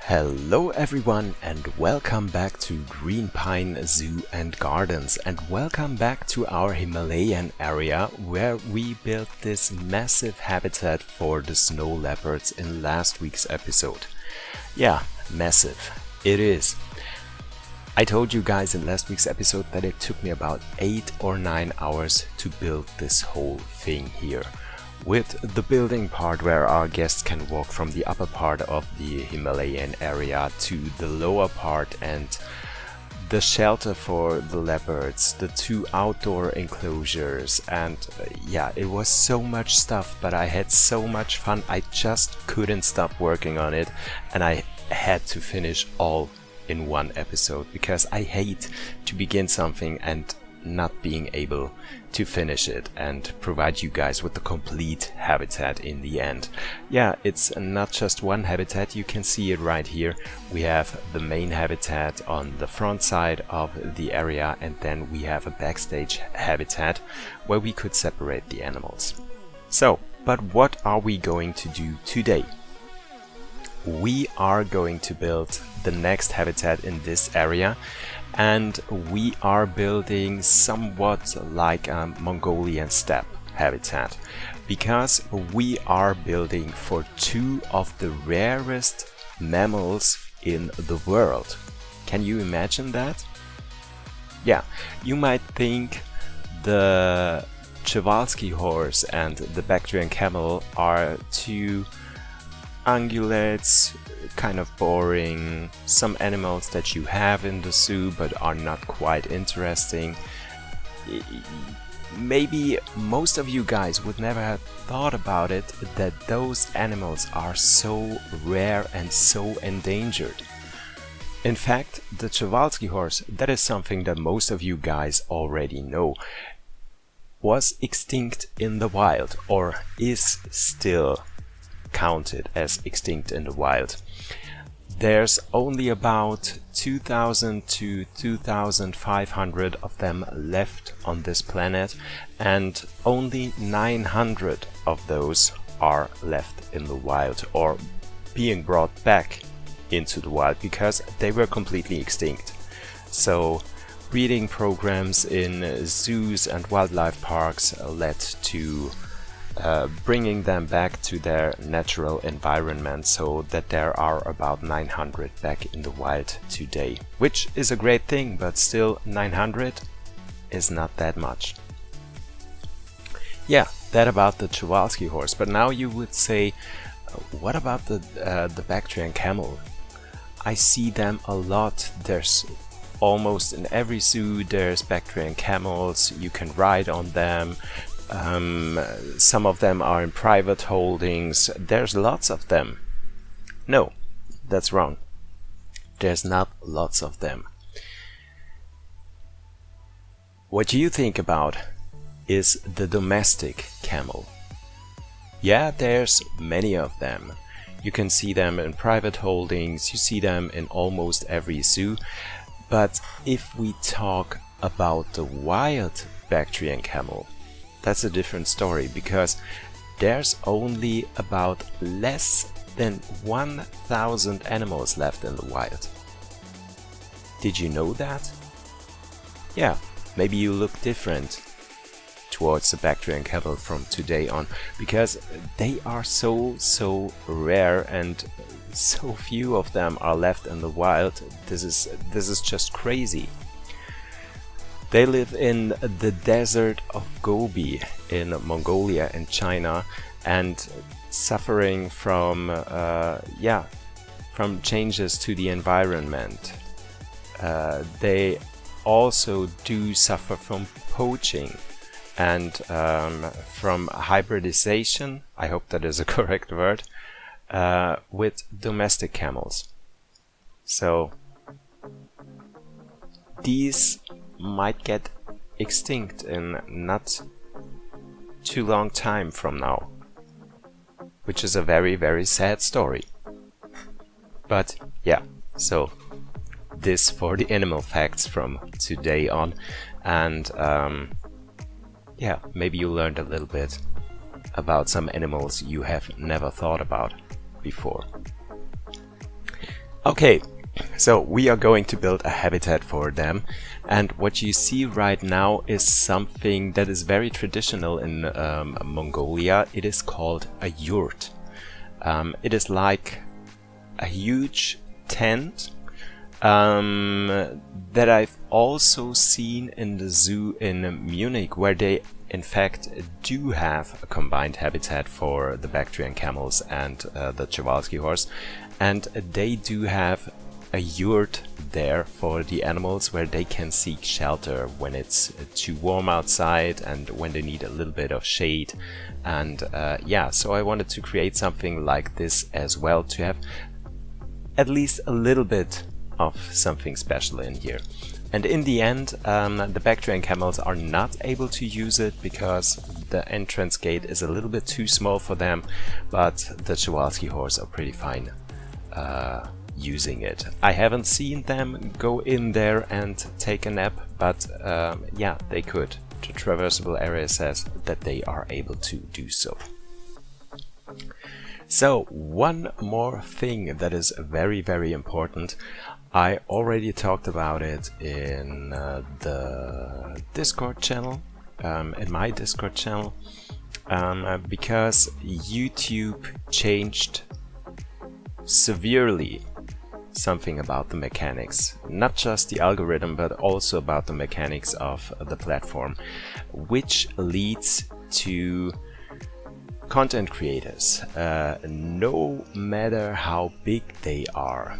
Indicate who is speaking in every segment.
Speaker 1: Hello everyone and welcome back to Greenpine Zoo and Gardens, and welcome back to our Himalayan area where we built this massive habitat for the snow leopards in last week's episode. Yeah, massive. It is. I told you guys in last week's episode that it took me about 8 or 9 hours to build this whole thing here, with the building part where our guests can walk from the upper part of the Himalayan area to the lower part, and the shelter for the leopards, the 2 outdoor enclosures, and yeah, it was so much stuff, but I had so much fun. I just couldn't stop working on it, and I had to finish all in one episode because I hate to begin something and not being able to finish it and provide you guys with the complete habitat in the end. Yeah, it's not just one habitat, you can see it right here. We have the main habitat on the front side of the area, and then we have a backstage habitat where we could separate the animals. So, but what are we going to do today? We are going to build the next habitat in this area, and we are building somewhat like a Mongolian steppe habitat, because we are building for 2 of the rarest mammals in the world. Can you imagine that? Yeah, you might think the Przewalski horse and the Bactrian camel are 2 ungulates, kind of boring, some animals that you have in the zoo but are not quite interesting. Maybe most of you guys would never have thought about it, that those animals are so rare and so endangered. In fact, the Przewalski horse, that is something that most of you guys already know, was extinct in the wild, or is still counted as extinct in the wild. There's only about 2,000 to 2,500 of them left on this planet, and only 900 of those are left in the wild or being brought back into the wild because they were completely extinct. So breeding programs in zoos and wildlife parks led to bringing them back to their natural environment, so that there are about 900 back in the wild today, which is a great thing, but still 900 is not that much. Yeah, that about the Przewalski horse. But now you would say, what about the Bactrian camel? I see them a lot. There's almost in every zoo there's Bactrian camels. You can ride on them. Some of them are in private holdings. There's lots of them. No, that's wrong. There's not lots of them. What you think about is the domestic camel. Yeah, there's many of them. You can see them in private holdings, you see them in almost every zoo. But if we talk about the wild Bactrian camel, that's a different story, because there's only about less than 1,000 animals left in the wild. Did you know that? Yeah, maybe you look different towards the Bactrian camel from today on, because they are so rare and so few of them are left in the wild. This is just crazy. They live in the desert of Gobi in Mongolia and China, and suffering from changes to the environment. They also do suffer from poaching and from hybridization, I hope that is a correct word, with domestic camels. So these might get extinct in not too long time from now, which is a very sad story. But yeah, so this for the animal facts from today on, and yeah, maybe you learned a little bit about some animals you have never thought about before. Okay, so we are going to build a habitat for them, and what you see right now is something that is very traditional in Mongolia. It is called a yurt. It is like a huge tent that I've also seen in the zoo in Munich, where they in fact do have a combined habitat for the Bactrian camels and the Przewalski horse, and they do have a yurt there for the animals where they can seek shelter when it's too warm outside and when they need a little bit of shade. And yeah, so I wanted to create something like this as well, to have at least a little bit of something special in here. And in the end, the Bactrian camels are not able to use it because the entrance gate is a little bit too small for them, but the Przewalski horse are pretty fine using it. I haven't seen them go in there and take a nap, but yeah, they could. The traversable area says that they are able to do so. So one more thing that is very, very important. I already talked about it in the Discord channel, in my Discord channel, because YouTube changed severely something about the mechanics, not just the algorithm, but also about the mechanics of the platform, which leads to content creators, no matter how big they are,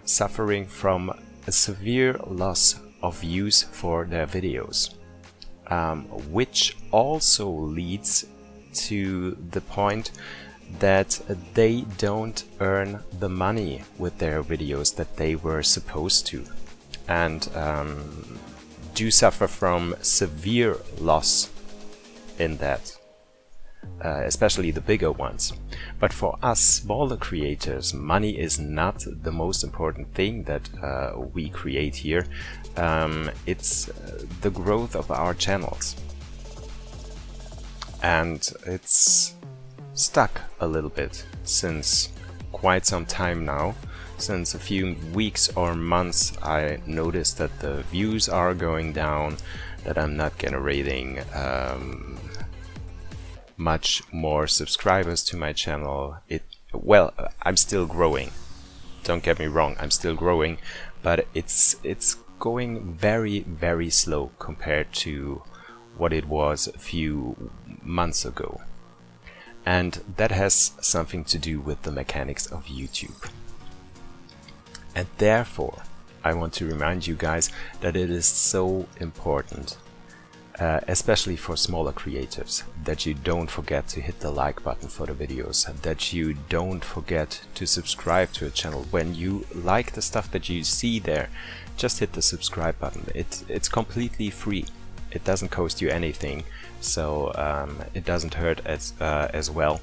Speaker 1: suffering from a severe loss of views for their videos, which also leads to the point that they don't earn the money with their videos that they were supposed to, and do suffer from severe loss in that, especially the bigger ones. But for us smaller creators, money is not the most important thing that we create here. It's the growth of our channels, and it's stuck a little bit since quite some time now. Since a few weeks or months I noticed that the views are going down, that I'm not generating much more subscribers to my channel. Well, I'm still growing, don't get me wrong, I'm still growing, but it's going very, very slow compared to what it was a few months ago. And that has something to do with the mechanics of YouTube. And therefore, I want to remind you guys that it is so important, especially for smaller creators, that you don't forget to hit the like button for the videos, that you don't forget to subscribe to a channel. When you like the stuff that you see there, just hit the subscribe button. It's completely free. It doesn't cost you anything, so it doesn't hurt as well.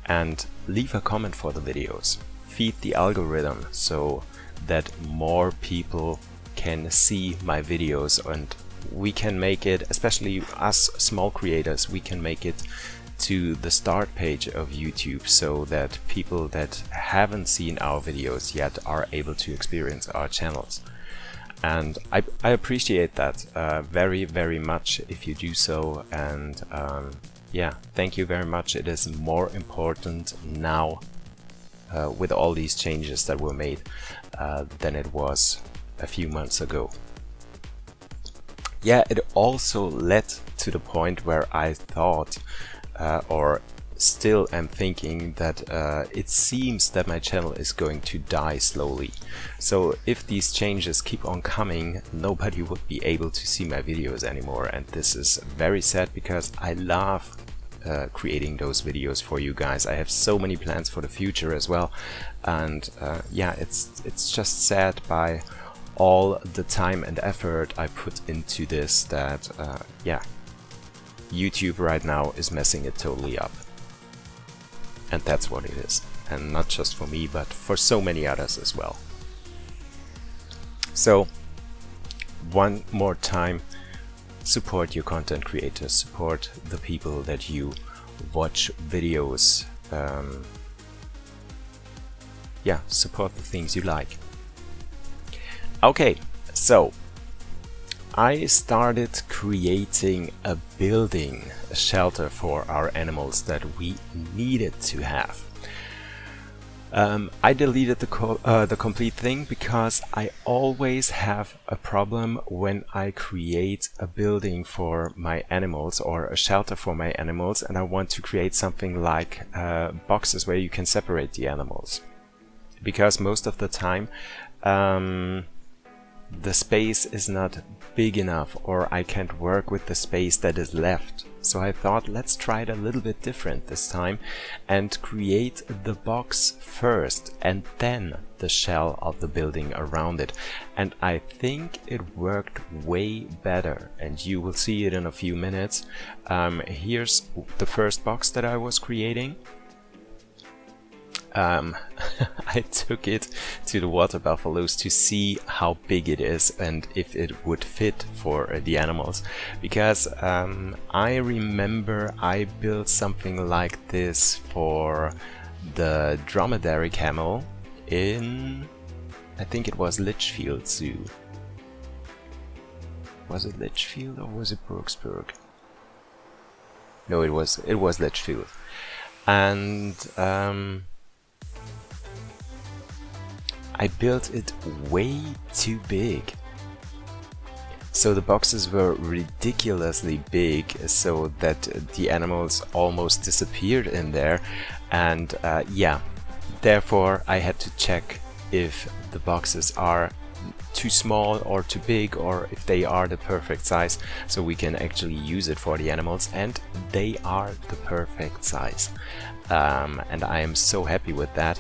Speaker 1: And leave a comment for the videos. Feed the algorithm so that more people can see my videos, and we can make it, especially us small creators, we can make it to the start page of YouTube, so that people that haven't seen our videos yet are able to experience our channels. And I appreciate that very, very much if you do so. And yeah, thank you very much. It is more important now with all these changes that were made than it was a few months ago. Yeah, it also led to the point where I thought, or still am thinking, that it seems that my channel is going to die slowly. So if these changes keep on coming, nobody would be able to see my videos anymore, and this is very sad because I love creating those videos for you guys. I have so many plans for the future as well, and yeah, it's just sad by all the time and effort I put into this that yeah, YouTube right now is messing it totally up. And that's what it is, and not just for me, but for so many others as well. So one more time, support your content creators, support the people that you watch videos yeah, support the things you like. Okay, so I started creating a building, a shelter for our animals that we needed to have. I deleted the complete thing because I always have a problem when I create a building for my animals or a shelter for my animals, and I want to create something like boxes where you can separate the animals. Because most of the time the space is not big enough, or I can't work with the space that is left. So I thought, let's try it a little bit different this time and create the box first and then the shell of the building around it. And I think it worked way better, and you will see it in a few minutes. Here's the first box that I was creating. I took it to the water buffaloes to see how big it is and if it would fit for the animals, because I remember I built something like this for the dromedary camel in, I think it was Litchfield Zoo. Was it Litchfield or was it Brooksburg? No, it was Litchfield. And I built it way too big. So the boxes were ridiculously big, so that the animals almost disappeared in there. And yeah, therefore I had to check if the boxes are too small or too big, or if they are the perfect size, so we can actually use it for the animals. And they are the perfect size. And I am so happy with that.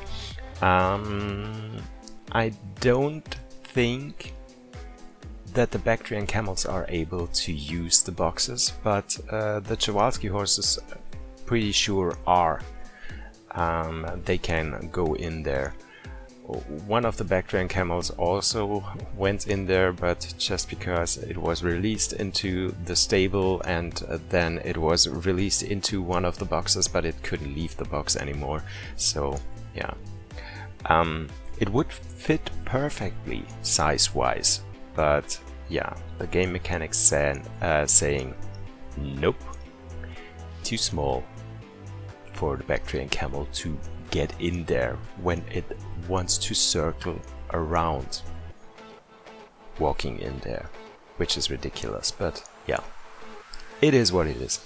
Speaker 1: I don't think that the Bactrian camels are able to use the boxes, but the Przewalski horses pretty sure are. They can go in there. One of the Bactrian camels also went in there, but just because it was released into the stable and then it was released into one of the boxes, but it couldn't leave the box anymore. So yeah. It would fit perfectly size-wise, but yeah, the game mechanics saying nope, too small for the Bactrian camel to get in there when it wants to circle around walking in there, which is ridiculous, but yeah, it is what it is.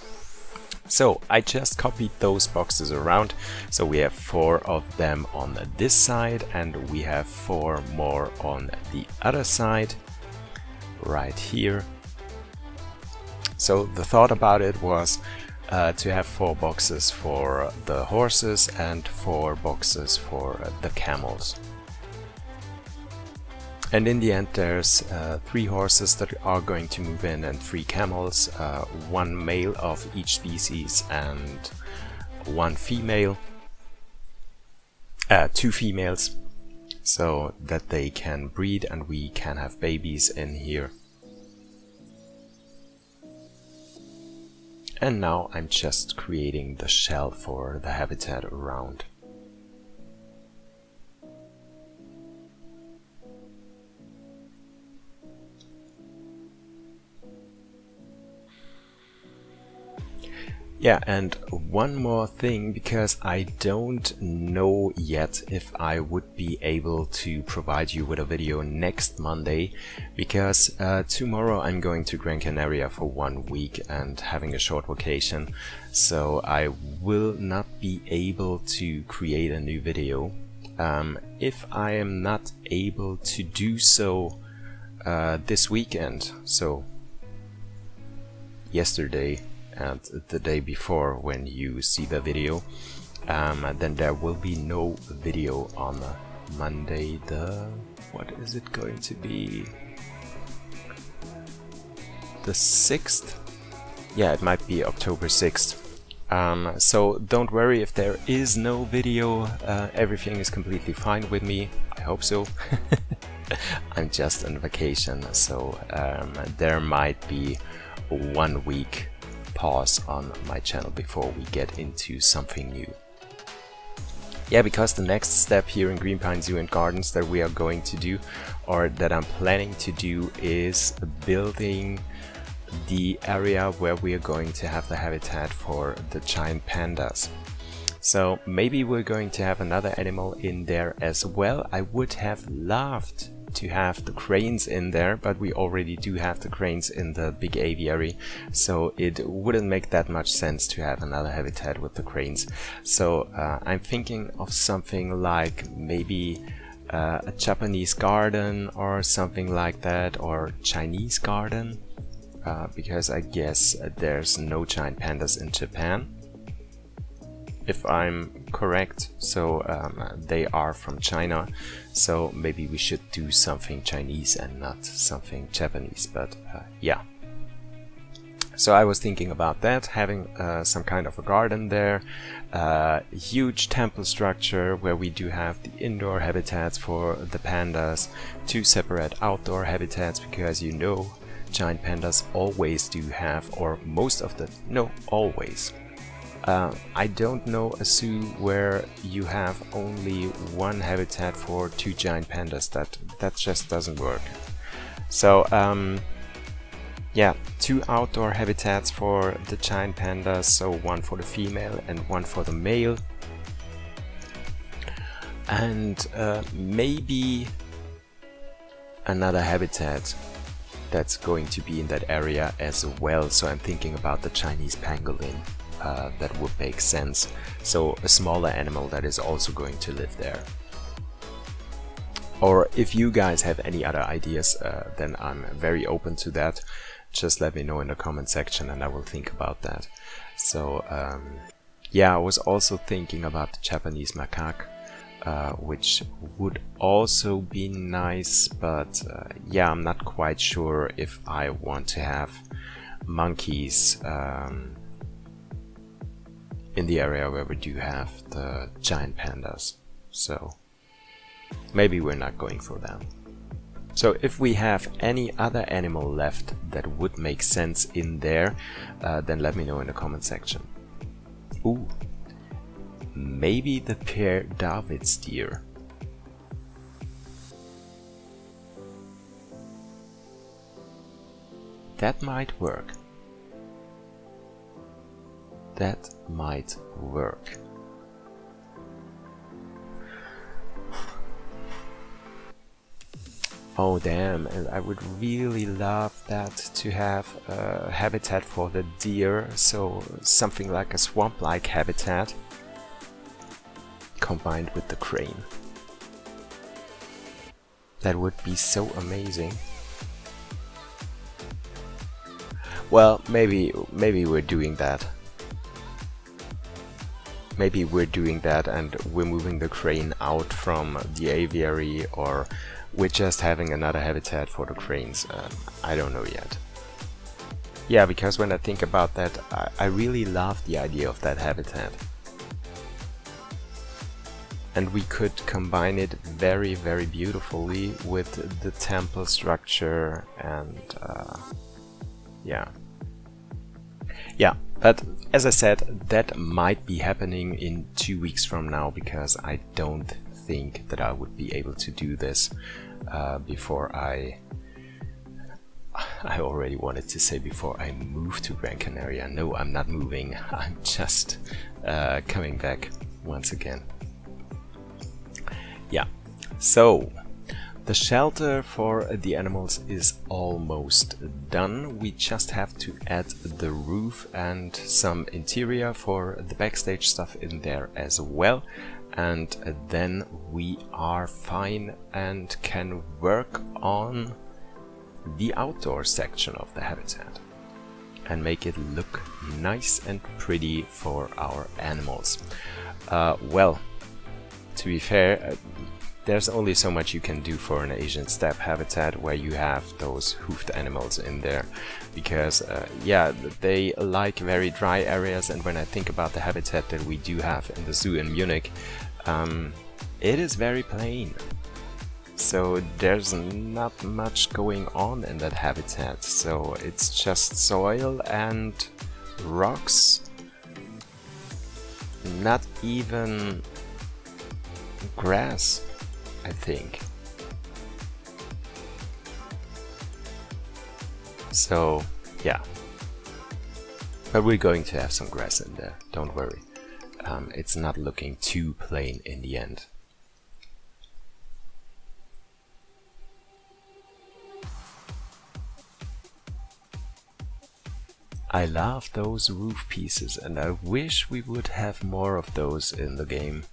Speaker 1: So I just copied those boxes around, so we have 4 of them on this side and we have 4 more on the other side right here. So the thought about it was to have 4 boxes for the horses and 4 boxes for the camels. And in the end there's 3 horses that are going to move in and 3 camels, 1 male of each species and 1 female, 2 females, so that they can breed and we can have babies in here. And now I'm just creating the shell for the habitat around. Yeah, and one more thing, because I don't know yet if I would be able to provide you with a video next Monday, because tomorrow I'm going to Gran Canaria for 1 week and having a short vacation, so I will not be able to create a new video. If I am not able to do so this weekend, so yesterday and the day before when you see the video, then there will be no video on Monday what is it going to be? The 6th? Yeah, it might be October 6th. So don't worry if there is no video, everything is completely fine with me, I hope so. I'm just on vacation, so there might be 1 week pause on my channel before we get into something new. Yeah, because the next step here in Greenpine Zoo and Gardens that we are going to do, or that I'm planning to do, is building the area where we are going to have the habitat for the giant pandas. So maybe we're going to have another animal in there as well. I would have loved to have the cranes in there, but we already do have the cranes in the big aviary, so it wouldn't make that much sense to have another habitat with the cranes. So I'm thinking of something like maybe a Japanese garden or something like that, or Chinese garden, because I guess there's no giant pandas in Japan, if I'm correct. So they are from China, so maybe we should do something Chinese and not something Japanese, but yeah. So I was thinking about that, having some kind of a garden there, a huge temple structure where we do have the indoor habitats for the pandas, 2 separate outdoor habitats, because you know giant pandas always do have, or most of the, no, always. I don't know a zoo where you have only one habitat for 2 giant pandas. That just doesn't work. So yeah, 2 outdoor habitats for the giant pandas, so 1 for the female and 1 for the male, and maybe another habitat that's going to be in that area as well. So I'm thinking about the Chinese pangolin. That would make sense. So a smaller animal that is also going to live there. Or if you guys have any other ideas, then I'm very open to that. Just let me know in the comment section and I will think about that. So yeah, I was also thinking about the Japanese macaque, which would also be nice, but yeah, I'm not quite sure if I want to have monkeys in the area where we do have the giant pandas, so maybe we're not going for them. So if we have any other animal left that would make sense in there, then let me know in the comment section. Ooh, maybe the pair David's deer. That might work. That might work. Oh damn, and I would really love that to have a habitat for the deer, so something like a swamp-like habitat combined with the crane. That would be so amazing. Well, maybe we're doing that. Maybe we're doing that and we're moving the crane out from the aviary, or we're just having another habitat for the cranes. I don't know yet. Yeah, because when I think about that, I really love the idea of that habitat. And we could combine it very, very beautifully with the temple structure and yeah. Yeah, but as I said, that might be happening in 2 weeks from now, because I don't think that I would be able to do this before I already wanted to say before I move to Gran Canaria. No, I'm not moving. I'm just coming back once again. Yeah, so the shelter for the animals is almost done. We just have to add the roof and some interior for the backstage stuff in there as well. And then we are fine and can work on the outdoor section of the habitat and make it look nice and pretty for our animals. Well, to be fair, there's only so much you can do for an Asian steppe habitat where you have those hoofed animals in there, because yeah, they like very dry areas, and when I think about the habitat that we do have in the zoo in Munich, it is very plain. So there's not much going on in that habitat, so it's just soil and rocks, not even grass, I think. So yeah, but we're going to have some grass in there, don't worry. It's not looking too plain in the end. I love those roof pieces and I wish we would have more of those in the game.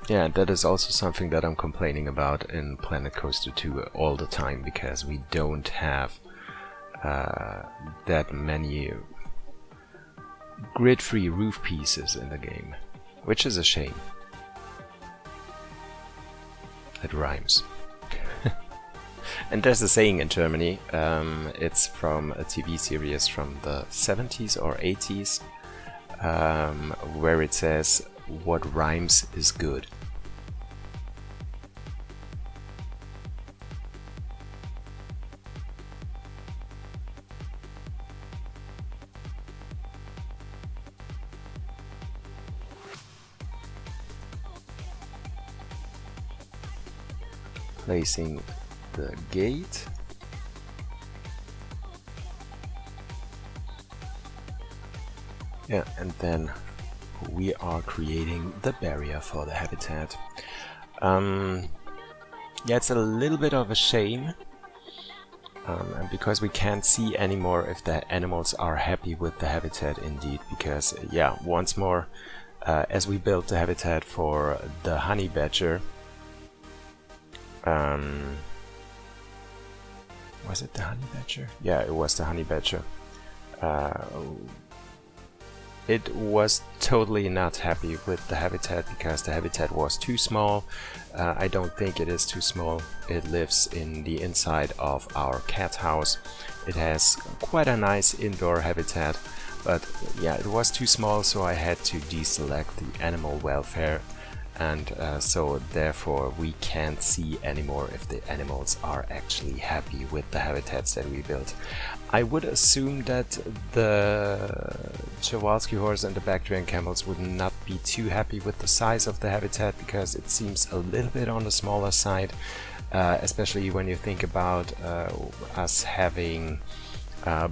Speaker 1: Yeah, that is also something that I'm complaining about in Planet Coaster 2 all the time, because we don't have that many grid-free roof pieces in the game, which is a shame. It rhymes. And there's a saying in Germany, it's from a TV series from the 70s or 80s, where it says, "What rhymes is good." Placing the gate. Yeah, and then we are creating the barrier for the habitat. Yeah, it's a little bit of a shame, and because we can't see anymore if the animals are happy with the habitat indeed, because yeah, once more, as we built the habitat for the honey badger, was it the honey badger? Yeah, it was the honey badger. It was totally not happy with the habitat because the habitat was too small. I don't think it is too small. It lives in the inside of our cat house. It has quite a nice indoor habitat, but yeah, it was too small, so I had to deselect the animal welfare. And so therefore we can't see anymore if the animals are actually happy with the habitats that we built. I would assume that the Przewalski horse and the Bactrian camels would not be too happy with the size of the habitat, because it seems a little bit on the smaller side, especially when you think about us having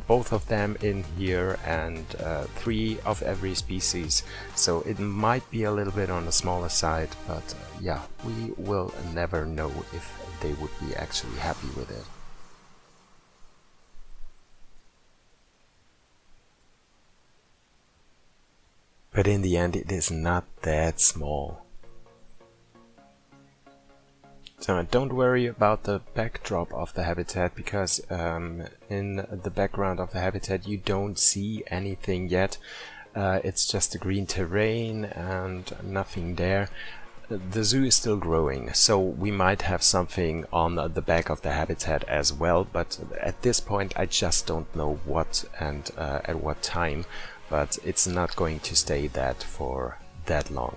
Speaker 1: both of them in here and 3 of every species, so it might be a little bit on the smaller side, but yeah, we will never know if they would be actually happy with it. But in the end it is not that small. So don't worry about the backdrop of the habitat, because in the background of the habitat you don't see anything yet. It's just the green terrain and nothing there. The zoo is still growing, so we might have something on the back of the habitat as well, but at this point I just don't know what and at what time, but it's not going to stay that for that long.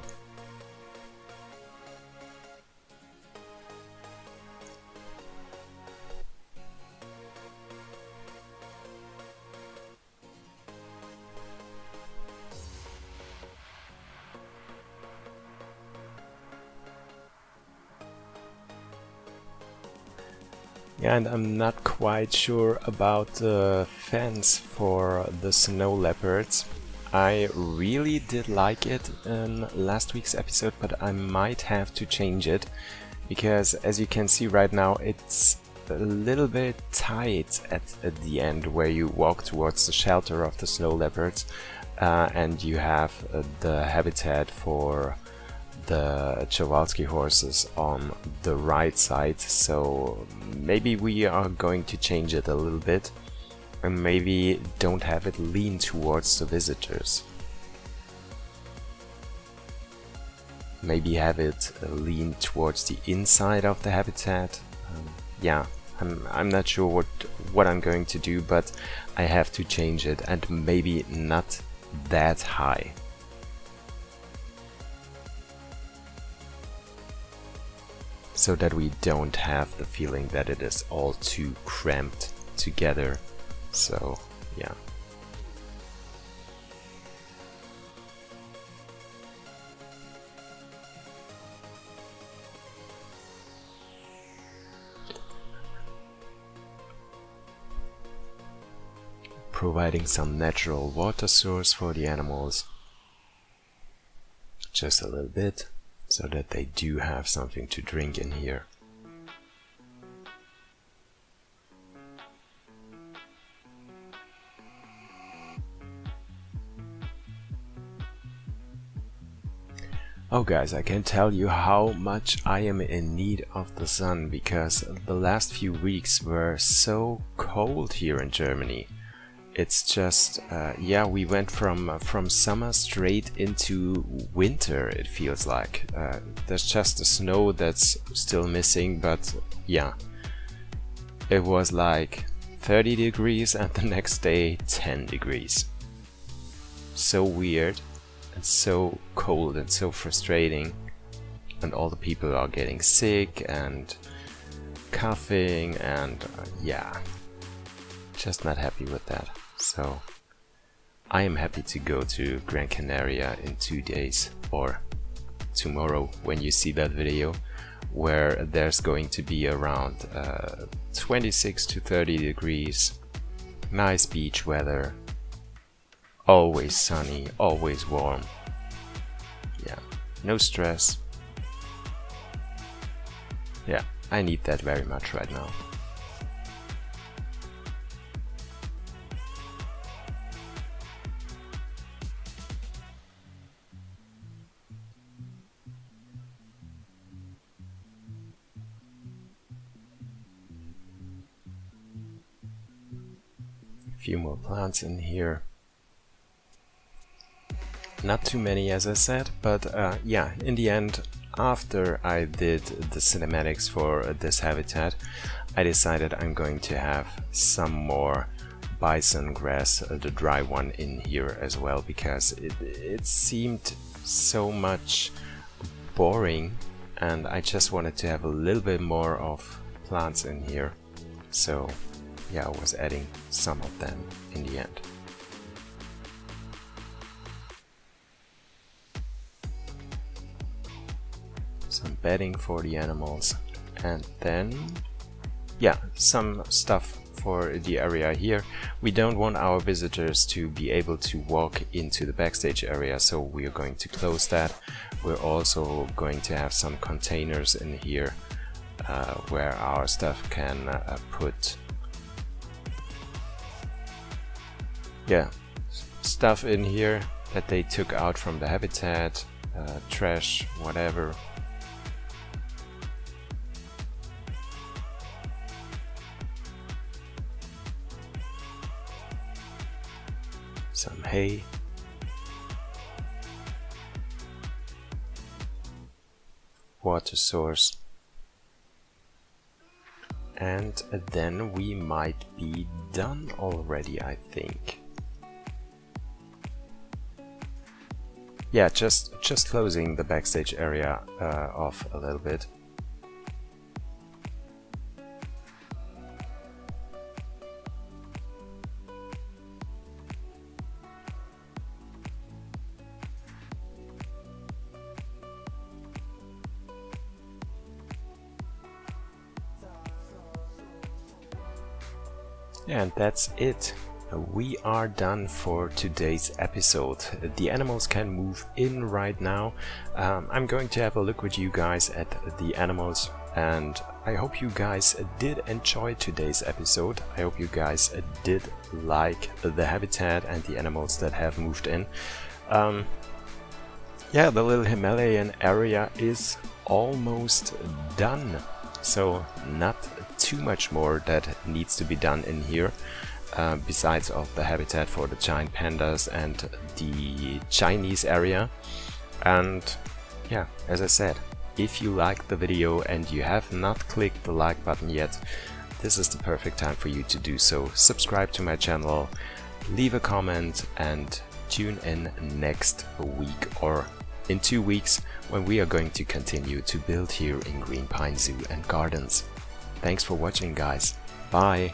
Speaker 1: Yeah, and I'm not quite sure about the fence for the snow leopards. I really did like it in last week's episode, but I might have to change it, because as you can see right now it's a little bit tight at the end where you walk towards the shelter of the snow leopards, and you have the habitat for the Przewalski horses on the right side, so maybe we are going to change it a little bit and maybe don't have it lean towards the visitors. Maybe have it lean towards the inside of the habitat. Yeah, I'm not sure what I'm going to do, but I have to change it, and maybe not that high. So that we don't have the feeling that it is all too cramped together. So yeah. providing some natural water source for the animals. Just a little bit, so that they do have something to drink in here. Oh guys, I can tell you how much I am in need of the sun, because the last few weeks were so cold here in Germany. It's just, yeah, we went from summer straight into winter, it feels like. There's just the snow that's still missing, but yeah. It was like 30 degrees and the next day 10 degrees. So weird. It's so cold and so frustrating, and all the people are getting sick and coughing, and yeah, just not happy with that. So I am happy to go to Gran Canaria in 2 days, or tomorrow when you see that video, where there's going to be around 26 to 30 degrees, nice beach weather. Always sunny, always warm. Yeah, no stress. Yeah, I need that very much right now. A few more plants in here. Not too many, as I said, but yeah, in the end, after I did the cinematics for this habitat, I decided I'm going to have some more bison grass, the dry one, in here as well, because it seemed so much boring, and I just wanted to have a little bit more of plants in here. So yeah, I was adding some of them in the end. Some bedding for the animals, and then yeah, some stuff for the area here. We don't want our visitors to be able to walk into the backstage area, so we are going to close that. We're also going to have some containers in here where our stuff can put stuff in here that they took out from the habitat, trash, whatever. Some hay. Water source. And then we might be done already, I think. Yeah, just closing the backstage area off a little bit. And that's it. We are done for today's episode. The animals can move in right now. I'm going to have a look with you guys at the animals, and I hope you guys did enjoy today's episode. I hope you guys did like the habitat and the animals that have moved in. Yeah, the little Himalayan area is almost done. So not too much more that needs to be done in here, besides of the habitat for the giant pandas and the Chinese area. And yeah, as I said, if you liked the video and you have not clicked the like button yet, this is the perfect time for you to do so. Subscribe to my channel, leave a comment, and tune in next week or in 2 weeks, when we are going to continue to build here in Greenpine Zoo and Gardens. Thanks for watching, guys. Bye!